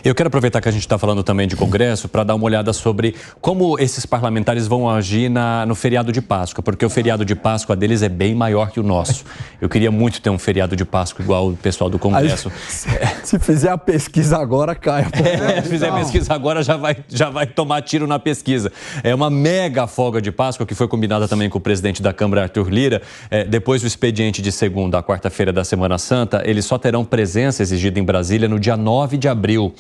Eu quero aproveitar que a gente está falando também de Congresso para dar uma olhada sobre como esses parlamentares vão agir no feriado de Páscoa, porque o feriado de Páscoa deles é bem maior que o nosso. Eu queria muito ter um feriado de Páscoa igual o pessoal do Congresso. Se fizer a pesquisa agora, cai. Se fizer a pesquisa agora, já vai tomar tiro na pesquisa. É uma mega folga de Páscoa que foi combinada também com o presidente da Câmara, Arthur Lira. Depois do expediente de segunda a quarta-feira da Semana Santa, eles só terão presença exigida em Brasília no dia 9 de abril.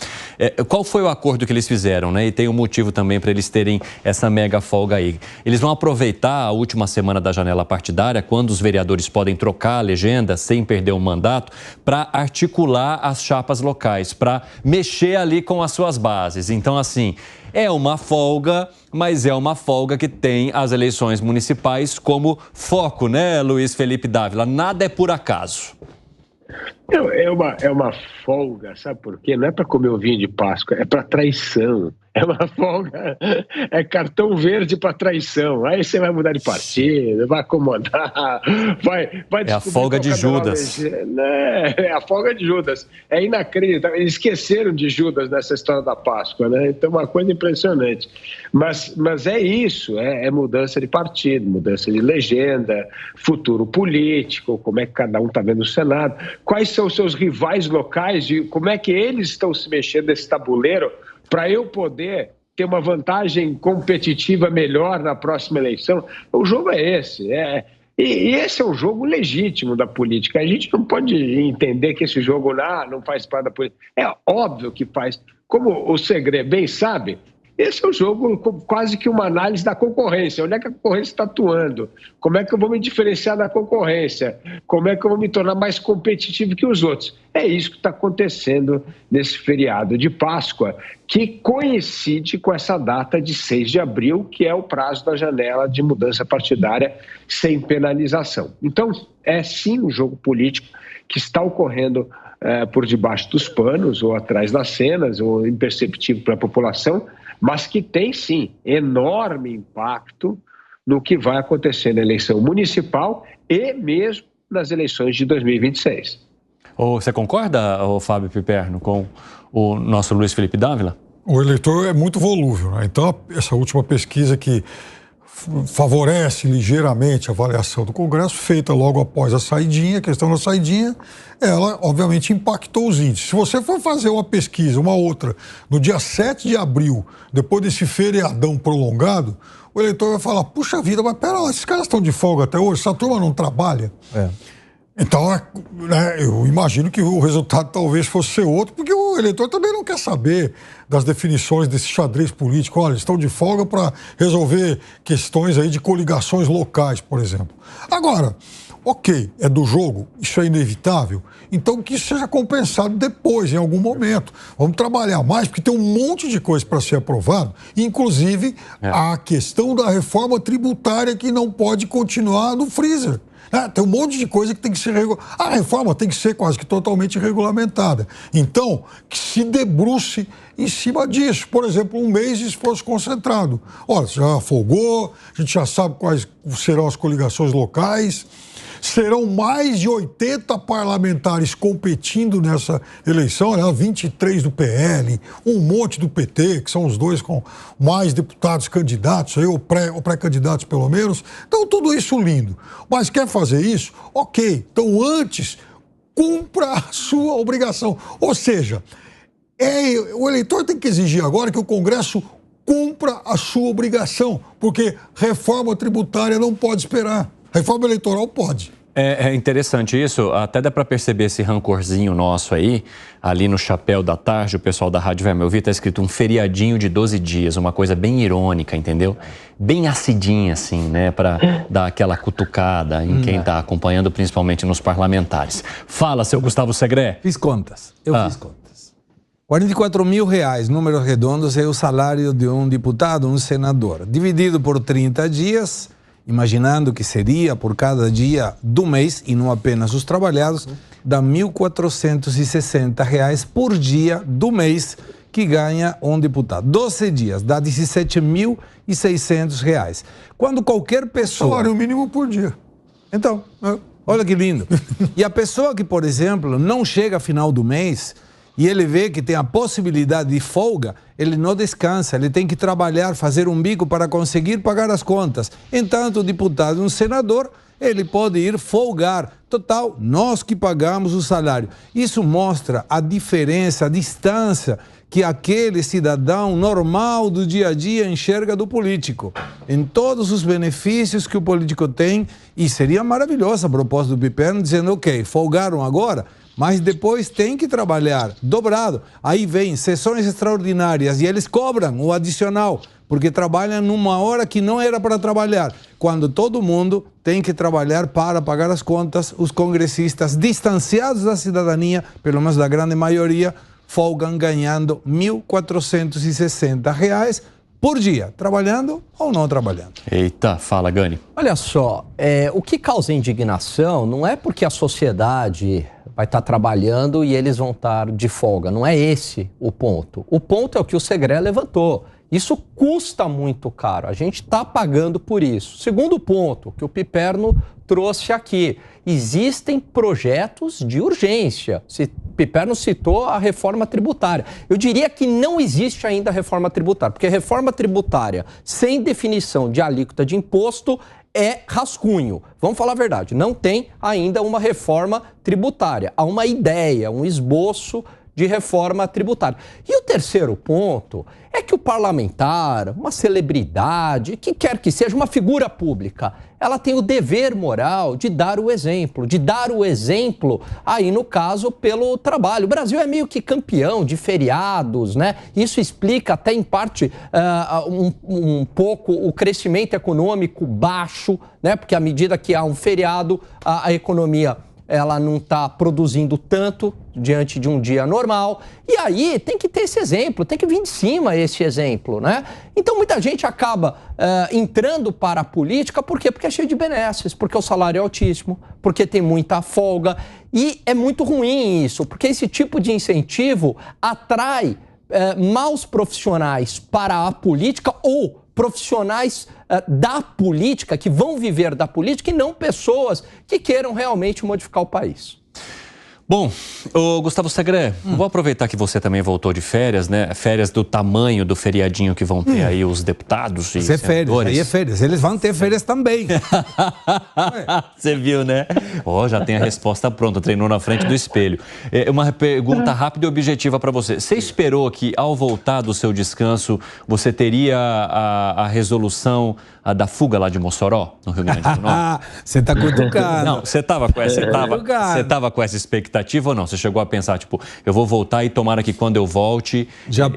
Qual foi o acordo que eles fizeram, né? E tem um motivo também para eles terem essa mega folga aí. Eles vão aproveitar a última semana da janela partidária, quando os vereadores podem trocar a legenda sem perder o mandato, para articular as chapas locais, para mexer ali com as suas bases. Então, assim, é uma folga, mas é uma folga que tem as eleições municipais como foco, né, Luiz Felipe Dávila? Nada é por acaso. É uma folga, sabe por quê? Não é para comer o vinho de Páscoa, é para traição. É uma folga, é cartão verde para traição. Aí você vai mudar de partido, vai acomodar, vai é a folga de Judas. É a folga de Judas. É inacreditável. Eles esqueceram de Judas nessa história da Páscoa, né? Então, uma coisa impressionante. Mas é isso, é mudança de partido, mudança de legenda, futuro político, como é que cada um está vendo o Senado, quais são os seus rivais locais, como é que eles estão se mexendo nesse tabuleiro, para eu poder ter uma vantagem competitiva melhor na próxima eleição. O jogo é esse. E esse é um jogo legítimo da política. A gente não pode entender que esse jogo não faz parte da política. É óbvio que faz. Como o Segredo bem sabe, esse é um jogo quase que uma análise da concorrência. Onde é que a concorrência está atuando? Como é que eu vou me diferenciar da concorrência? Como é que eu vou me tornar mais competitivo que os outros? É isso que está acontecendo nesse feriado de Páscoa, que coincide com essa data de 6 de abril, que é o prazo da janela de mudança partidária sem penalização. Então, é sim um jogo político que está ocorrendo por debaixo dos panos, ou atrás das cenas, ou imperceptível para a população, mas que tem, sim, enorme impacto no que vai acontecer na eleição municipal e mesmo nas eleições de 2026. Você concorda, Fábio Piperno, com o nosso Luiz Felipe Dávila? O eleitor é muito volúvel, né? Então, essa última pesquisa que favorece ligeiramente a avaliação do Congresso, feita logo após a saidinha, a questão da saidinha, ela obviamente impactou os índices. Se você for fazer uma pesquisa, uma outra, no dia 7 de abril, depois desse feriadão prolongado, o eleitor vai falar, puxa vida, mas pera lá, esses caras estão de folga até hoje, essa turma não trabalha? Então, né, eu imagino que o resultado talvez fosse ser outro, porque o eleitor também não quer saber das definições desse xadrez político. Olha, estão de folga para resolver questões aí de coligações locais, por exemplo. Agora, ok, é do jogo, isso é inevitável, então que isso seja compensado depois, em algum momento. Vamos trabalhar mais, porque tem um monte de coisa para ser aprovado, inclusive a questão da reforma tributária que não pode continuar no freezer. Tem um monte de coisa que tem que ser a reforma tem que ser quase que totalmente regulamentada. Então, que se debruce em cima disso. Por exemplo, um mês de esforço concentrado. Olha, já folgou, a gente já sabe quais serão as coligações locais. Serão mais de 80 parlamentares competindo nessa eleição, né? 23 do PL, um monte do PT, que são os dois com mais deputados candidatos, ou pré-candidatos pelo menos. Então, tudo isso lindo. Mas quer fazer isso? Ok. Então, antes, cumpra a sua obrigação. Ou seja, o eleitor tem que exigir agora que o Congresso cumpra a sua obrigação, porque reforma tributária não pode esperar. Reforma eleitoral pode. É interessante isso, até dá para perceber esse rancorzinho nosso aí, ali no chapéu da tarde, o pessoal da Rádio Vai Me Ouvir, tá escrito um feriadinho de 12 dias, uma coisa bem irônica, entendeu? Bem acidinha assim, né, para dar aquela cutucada em quem tá acompanhando, principalmente nos parlamentares. Fala, seu Gustavo Segré. Fiz contas, fiz contas. R$44 mil, números redondos, é o salário de um deputado, um senador, dividido por 30 dias... imaginando que seria por cada dia do mês, e não apenas os trabalhados, dá R$1.460 por dia do mês que ganha um deputado. 12 dias, dá R$17.600. Quando qualquer pessoa... Salário mínimo por dia. Então, olha que lindo. E a pessoa que, por exemplo, não chega ao final do mês e ele vê que tem a possibilidade de folga, ele não descansa, ele tem que trabalhar, fazer um bico para conseguir pagar as contas. Enquanto o deputado, um senador, ele pode ir folgar. Total, nós que pagamos o salário. Isso mostra a diferença, a distância que aquele cidadão normal do dia a dia enxerga do político, em todos os benefícios que o político tem. E seria maravilhosa a proposta do Piperno, dizendo, ok, folgaram agora, mas depois tem que trabalhar dobrado. Aí vem sessões extraordinárias e eles cobram o adicional, porque trabalham numa hora que não era para trabalhar. Quando todo mundo tem que trabalhar para pagar as contas, os congressistas distanciados da cidadania, pelo menos da grande maioria, folgam ganhando R$ 1.460 por dia, trabalhando ou não trabalhando. Eita, fala, Gani. Olha só, o que causa indignação não é porque a sociedade vai estar trabalhando e eles vão estar de folga. Não é esse o ponto. O ponto é o que o Segré levantou. Isso custa muito caro. A gente está pagando por isso. Segundo ponto, que o Piperno trouxe aqui. Existem projetos de urgência. Piperno citou a reforma tributária. Eu diria que não existe ainda a reforma tributária, porque a reforma tributária sem definição de alíquota de imposto é rascunho. Vamos falar a verdade, não tem ainda uma reforma tributária. Há uma ideia, um esboço de reforma tributária. E o terceiro ponto é que o parlamentar, uma celebridade, que quer que seja uma figura pública, ela tem o dever moral de dar o exemplo, aí no caso pelo trabalho. O Brasil é meio que campeão de feriados, né? Isso explica até em parte um pouco o crescimento econômico baixo, né? Porque à medida que há um feriado, a economia ela não está produzindo tanto diante de um dia normal. E aí tem que ter esse exemplo, tem que vir de cima esse exemplo, né? Então muita gente acaba entrando para a política, por quê? Porque é cheio de benesses, porque o salário é altíssimo, porque tem muita folga. E é muito ruim isso, porque esse tipo de incentivo atrai maus profissionais para a política ou profissionais da política, que vão viver da política, e não pessoas que queiram realmente modificar o país. Bom, Gustavo Segré, vou aproveitar que você também voltou de férias, né? Férias do tamanho do feriadinho que vão ter aí os deputados e senadores. Férias, aí é férias. Eles vão ter férias também. Você viu, né? Já tem a resposta pronta, treinou na frente do espelho. Uma pergunta rápida e objetiva para você. Você esperou que, ao voltar do seu descanso, você teria a resolução da fuga lá de Mossoró, no Rio Grande do Norte? Você está cutucando. Não, você estava com essa expectativa ou não? Você chegou a pensar, tipo, eu vou voltar e tomara que quando eu volte já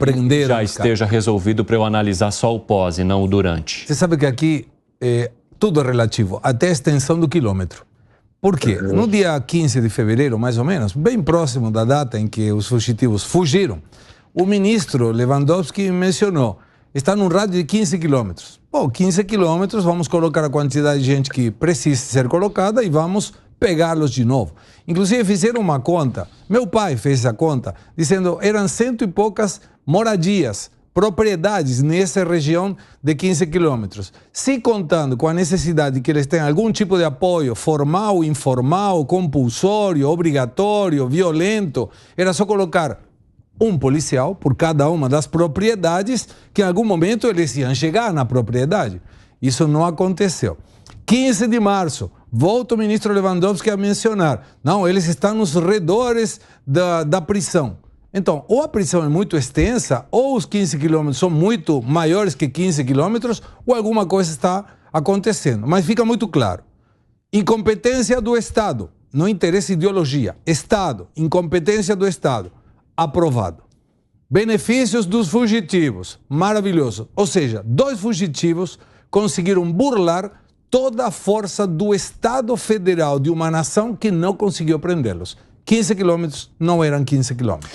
esteja resolvido para eu analisar só o pós e não o durante. Você sabe que aqui tudo é relativo, até a extensão do quilômetro. Por quê? No dia 15 de fevereiro, mais ou menos, bem próximo da data em que os fugitivos fugiram, o ministro Lewandowski mencionou, está num rádio de 15 quilômetros. Bom, 15 quilômetros, vamos colocar a quantidade de gente que precisa ser colocada e vamos pegá-los de novo. Inclusive fizeram uma conta, meu pai fez essa conta, dizendo eram 100 e poucas moradias, propriedades nessa região de 15 quilômetros. Se contando com a necessidade de que eles tenham algum tipo de apoio formal, informal, compulsório, obrigatório, violento, era só colocar um policial por cada uma das propriedades que em algum momento eles iam chegar na propriedade. Isso não aconteceu. 15 de março, volta o ministro Lewandowski a mencionar, não, eles estão nos redores da prisão. Então, ou a prisão é muito extensa, ou os 15 quilômetros são muito maiores que 15 quilômetros, ou alguma coisa está acontecendo. Mas fica muito claro, incompetência do Estado, não interessa ideologia, Estado, incompetência do Estado, aprovado. Benefícios dos fugitivos, maravilhoso. Ou seja, 2 fugitivos conseguiram burlar toda a força do Estado Federal de uma nação que não conseguiu prendê-los. 15 quilômetros não eram 15 quilômetros.